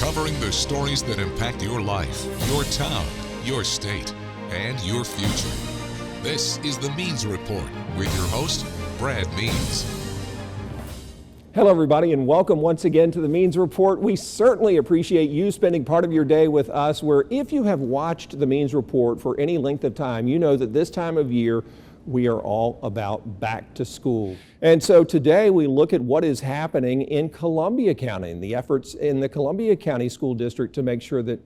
covering the stories that impact your life, your town, your state, and your future. This is the Means Report with your host, Brad Means. Hello everybody, and welcome once again to the Means Report. We certainly appreciate you spending part of your day with us, where if you have watched the Means Report for any length of time, you know that this time of year we are all about back to school. And so today we look at what is happening in Columbia County and the efforts in the Columbia County School District to make sure that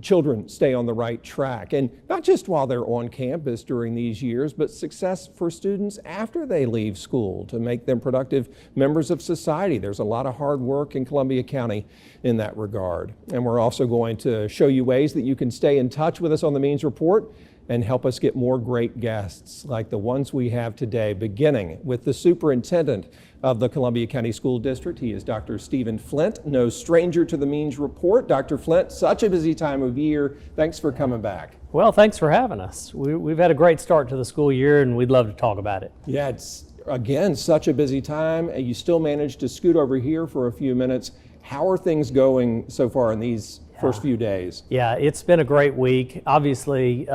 children stay on the right track, and not just while they're on campus during these years, but success for students after they leave school to make them productive members of society. There's a lot of hard work in Columbia County in that regard. And we're also going to show you ways that you can stay in touch with us on the Means Report and help us get more great guests like the ones we have today, beginning with the superintendent of the Columbia County School District. He is Dr. Stephen Flynt, no stranger to the Means Report. Dr. Flynt, such a busy time of year. Thanks for coming back. Well, thanks for having us. We've had a great start to the school year, and we'd love to talk about it. Yeah, it's, again, such a busy time, and you still managed to scoot over here for a few minutes. How are things going so far in these first few days? Yeah, it's been a great week. Obviously,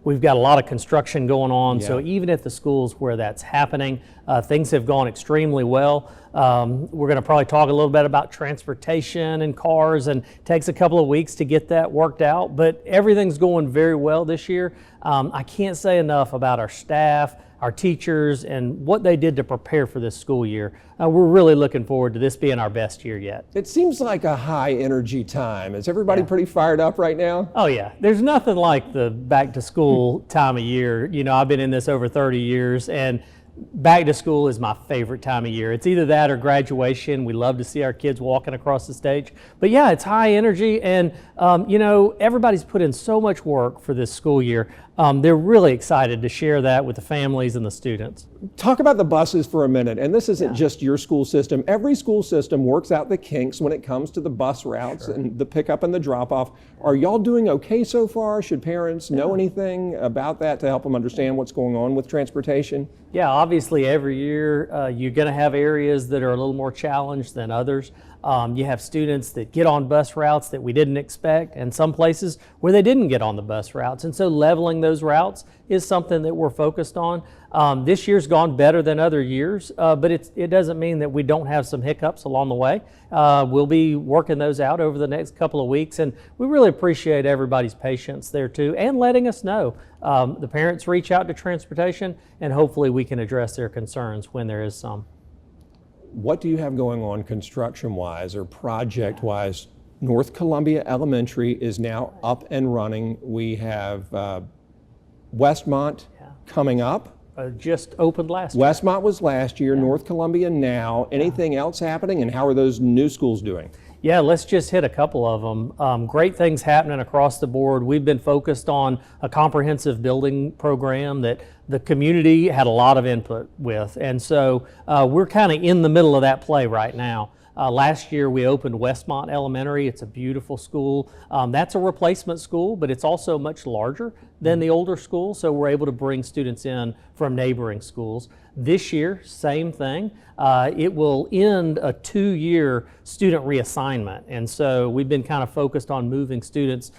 we've got a lot of construction going on, so even at the schools where that's happening, things have gone extremely well. We're going to probably talk a little bit about transportation and cars, and it takes a couple of weeks to get that worked out, but everything's going very well this year. I can't say enough about our staff, our teachers, and what they did to prepare for this school year. We're really looking forward to this being our best year yet. It seems like a high energy time. Is everybody pretty fired up right now? Oh yeah, there's nothing like the back to school time of year. You know, I've been in this over 30 years, and back to school is my favorite time of year. It's either that or graduation. We love to see our kids walking across the stage. But yeah, it's high energy, and everybody's put in so much work for this school year. They're really excited to share that with the families and the students. Talk about the buses for a minute, and this isn't just your school system. Every school system works out the kinks when it comes to the bus routes and the pickup and the drop-off. Are y'all doing okay so far? Should parents know anything about that to help them understand what's going on with transportation? Yeah, obviously every year you're going to have areas that are a little more challenged than others. You have students that get on bus routes that we didn't expect, and some places where they didn't get on the bus routes. And so leveling those routes is something that we're focused on. This year's gone better than other years, but it doesn't mean that we don't have some hiccups along the way. We'll be working those out over the next couple of weeks, and we really appreciate everybody's patience there too, and letting us know. The parents reach out to transportation, and hopefully we can address their concerns when there is some. What do you have going on construction-wise or project-wise? North Columbia Elementary is now up and running. We have Westmont coming up. Just opened last year. Westmont was last year, North Columbia now. Anything else happening, and how are those new schools doing? Yeah, let's just hit a couple of them. Great things happening across the board. We've been focused on a comprehensive building program that the community had a lot of input with. And so we're kind of in the middle of that play right now. Last year we opened Westmont Elementary. It's a beautiful school. That's a replacement school, but it's also much larger than the older school, so we're able to bring students in from neighboring schools. This year, same thing. It will end a 2-year student reassignment, and so we've been kind of focused on moving students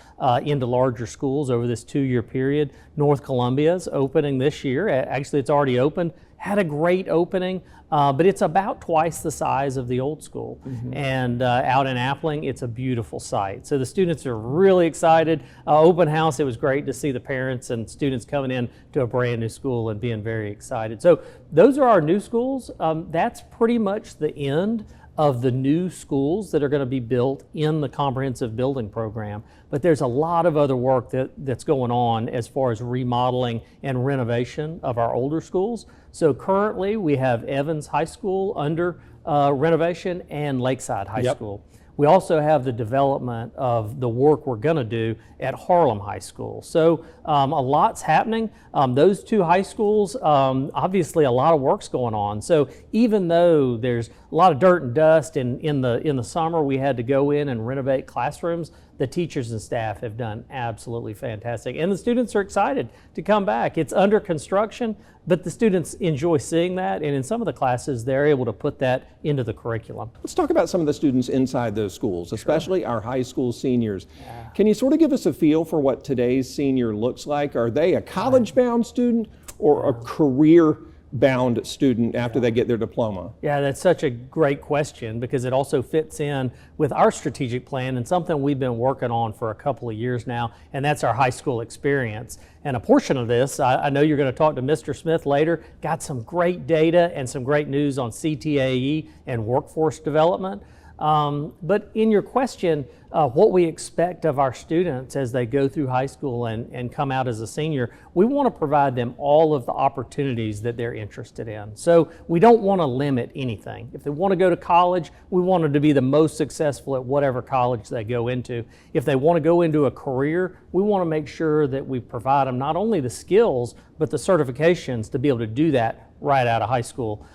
into larger schools over this 2-year period. North Columbia's opening this year. Actually, it's already opened. Had a great opening, but it's about twice the size of the old school. And out in Appling, it's a beautiful site. So the students are really excited. Open house, it was great to see the parents and students coming in to a brand new school and being very excited. So those are our new schools. That's pretty much the end of the new schools that are going to be built in the comprehensive building program. But there's a lot of other work that's going on as far as remodeling and renovation of our older schools. So currently we have Evans High School under renovation and Lakeside High School. We also have the development of the work we're going to do at Harlem High School. So a lot's happening. Those two high schools, obviously a lot of work's going on. So even though there's a lot of dirt and dust, and in the summer we had to go in and renovate classrooms, the teachers and staff have done absolutely fantastic. And the students are excited to come back. It's under construction, but the students enjoy seeing that, and in some of the classes they're able to put that into the curriculum. Let's talk about some of the students inside those those schools, especially our high school seniors. Can you sort of give us a feel for what today's senior looks like? Are they a college-bound student or a career-bound student after they get their diploma? Yeah, that's such a great question because it also fits in with our strategic plan and something we've been working on for a couple of years now, and that's our high school experience. And a portion of this, I know you're going to talk to Mr. Smith later, got some great data and some great news on CTAE and workforce development. But in your question, what we expect of our students as they go through high school and come out as a senior, we want to provide them all of the opportunities that they're interested in. So we don't want to limit anything. If they want to go to college, we want them to be the most successful at whatever college they go into. If they want to go into a career, we want to make sure that we provide them not only the skills, but the certifications to be able to do that right out of high school.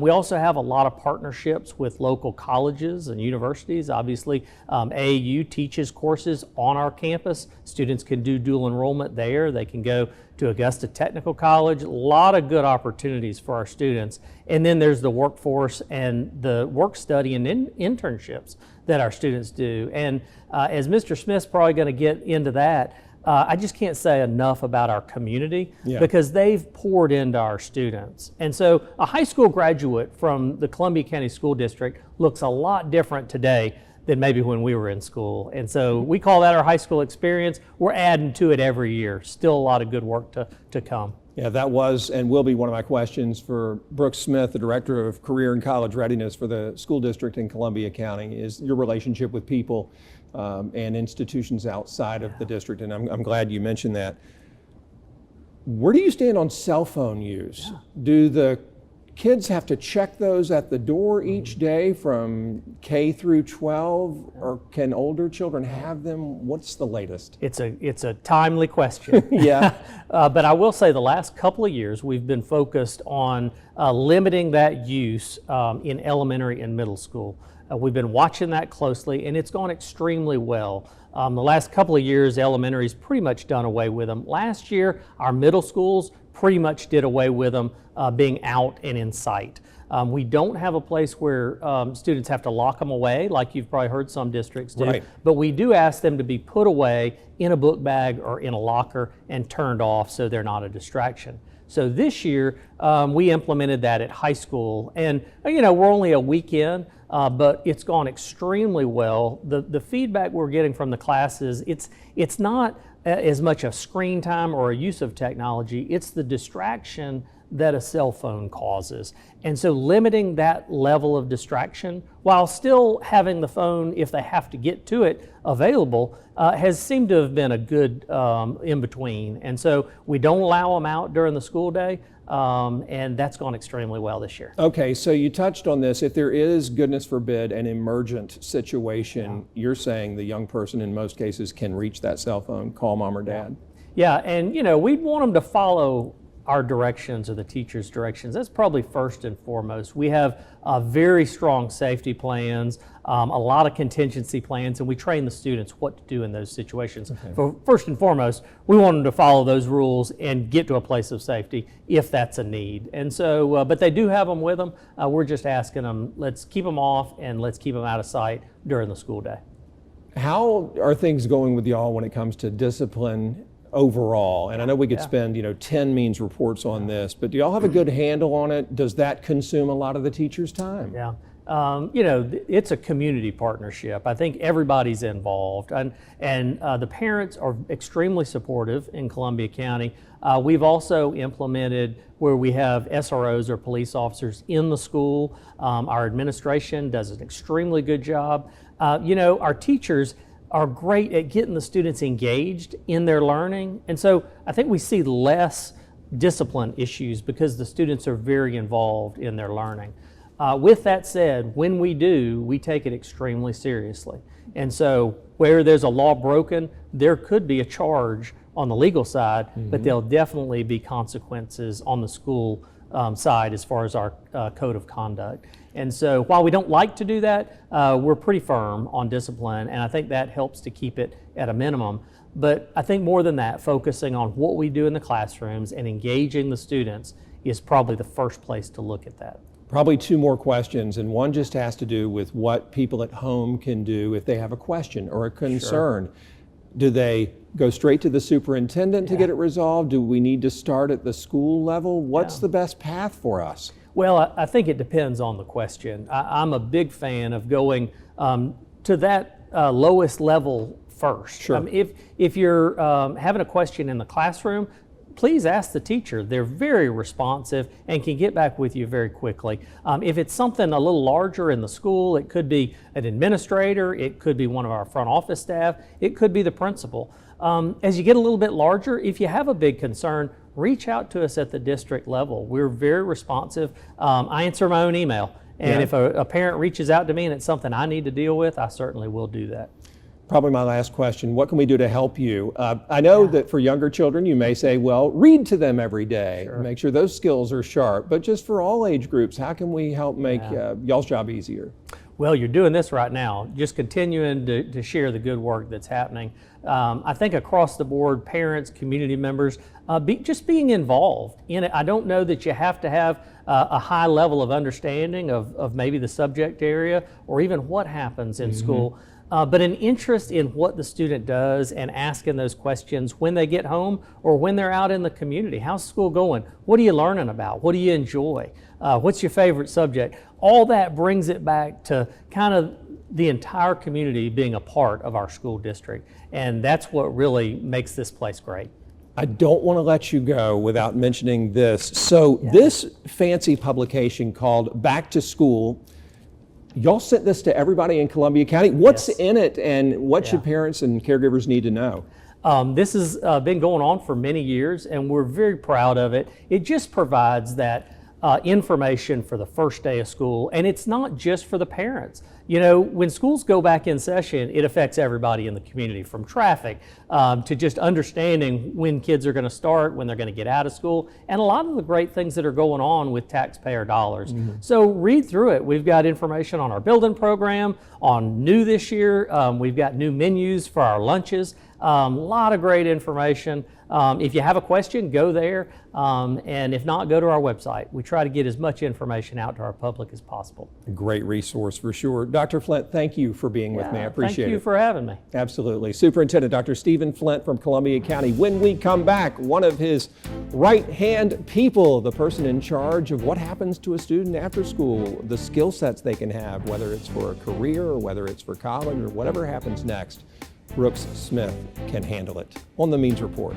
We also have a lot of partnerships with local colleges and universities. Obviously, AAU teaches courses on our campus. Students can do dual enrollment there. They can go to Augusta Technical College. A lot of good opportunities for our students. And then there's the workforce and the work study and internships that our students do. And as Mr. Smith's probably going to get into that, I just can't say enough about our community because they've poured into our students. And so a high school graduate from the Columbia County School District looks a lot different today than maybe when we were in school. And so we call that our high school experience. We're adding to it every year. Still a lot of good work to come. Yeah, that was and will be one of my questions for Brooks Smith, the Director of Career and College Readiness for the school district in Columbia County, is your relationship with people and institutions outside of the district, and I'm glad you mentioned that. Where do you stand on cell phone use? Do the kids have to check those at the door each day from K through 12, or can older children have them? What's the latest? It's a timely question. But I will say the last couple of years we've been focused on limiting that use in elementary and middle school. We've been watching that closely, and it's gone extremely well. The last couple of years, elementary's pretty much done away with them. Last year, our middle schools pretty much did away with them being out and in sight. We don't have a place where students have to lock them away, like you've probably heard some districts do, but we do ask them to be put away in a book bag or in a locker and turned off so they're not a distraction. So this year, we implemented that at high school, and we're only a week in, but it's gone extremely well. The feedback we're getting from the classes, it's not as much a screen time or a use of technology, it's the distraction that a cell phone causes. And so limiting that level of distraction while still having the phone, if they have to get to it, available, has seemed to have been a good in between. And so we don't allow them out during the school day, and that's gone extremely well this year. Okay, so you touched on this. If there is, goodness forbid, an emergent situation, you're saying the young person in most cases can reach that cell phone, call mom or dad. Yeah, and we'd want them to follow our directions or the teacher's directions. That's probably first and foremost. We have very strong safety plans, a lot of contingency plans, and we train the students what to do in those situations. Okay. First and foremost, we want them to follow those rules and get to a place of safety if that's a need. And so, but they do have them with them. We're just asking them, let's keep them off and let's keep them out of sight during the school day. How are things going with y'all when it comes to discipline overall? And I know we could spend 10 means reports on this, but do y'all have a good handle on it? Does that consume a lot of the teachers' time? Yeah. It's a community partnership. I think everybody's involved, and the parents are extremely supportive in Columbia County. We've also implemented where we have SROs or police officers in the school. Our administration does an extremely good job. Our teachers are great at getting the students engaged in their learning. And so I think we see less discipline issues because the students are very involved in their learning. With that said, when we do, we take it extremely seriously. And so where there's a law broken, there could be a charge on the legal side, but there'll definitely be consequences on the school side as far as our code of conduct. And so while we don't like to do that, we're pretty firm on discipline, and I think that helps to keep it at a minimum. But I think more than that, focusing on what we do in the classrooms and engaging the students is probably the first place to look at that. Probably two more questions, and one just has to do with what people at home can do if they have a question or a concern. Sure. Do they go straight to the superintendent to get it resolved? Do we need to start at the school level? What's the best path for us? Well, I think it depends on the question. I'm a big fan of going to that lowest level first. Sure. If you're having a question in the classroom, please ask the teacher. They're very responsive and can get back with you very quickly. If it's something a little larger in the school, it could be an administrator, it could be one of our front office staff, it could be the principal. As you get a little bit larger, if you have a big concern, reach out to us at the district level. We're very responsive. I answer my own email, and if a parent reaches out to me and it's something I need to deal with, I certainly will do that. Probably my last question, what can we do to help you? I know that for younger children, you may say, well, read to them every day, make sure those skills are sharp. But just for all age groups, how can we help make y'all's job easier? Well, you're doing this right now, just continuing to share the good work that's happening. I think across the board, parents, community members, just being involved in it. I don't know that you have to have a high level of understanding of maybe the subject area or even what happens in school. But an interest in what the student does and asking those questions when they get home or when they're out in the community. How's school going? What are you learning about? What do you enjoy? What's your favorite subject? All that brings it back to kind of the entire community being a part of our school district. And that's what really makes this place great. I don't want to let you go without mentioning this. So this fancy publication called Back to School, y'all sent this to everybody in Columbia County. What's in it, and what should parents and caregivers need to know? This has been going on for many years, and we're very proud of it. It just provides that information for the first day of school, and it's not just for the parents. You know, when schools go back in session, it affects everybody in the community, from traffic to just understanding when kids are going to start, when they're going to get out of school, and a lot of the great things that are going on with taxpayer dollars. So read through it. We've got information on our building program, on new this year. We've got new menus for our lunches. A lot of great information. If you have a question, go there, and if not, go to our website. We try to get as much information out to our public as possible. A great resource for sure. Dr. Flynt, thank you for being with me. I appreciate it. Thank you for having me. Absolutely. Superintendent Dr. Stephen Flynt from Columbia County. When we come back, one of his right-hand people, the person in charge of what happens to a student after school, the skill sets they can have, whether it's for a career or whether it's for college or whatever happens next. Brooks Smith can handle it on the Means Report.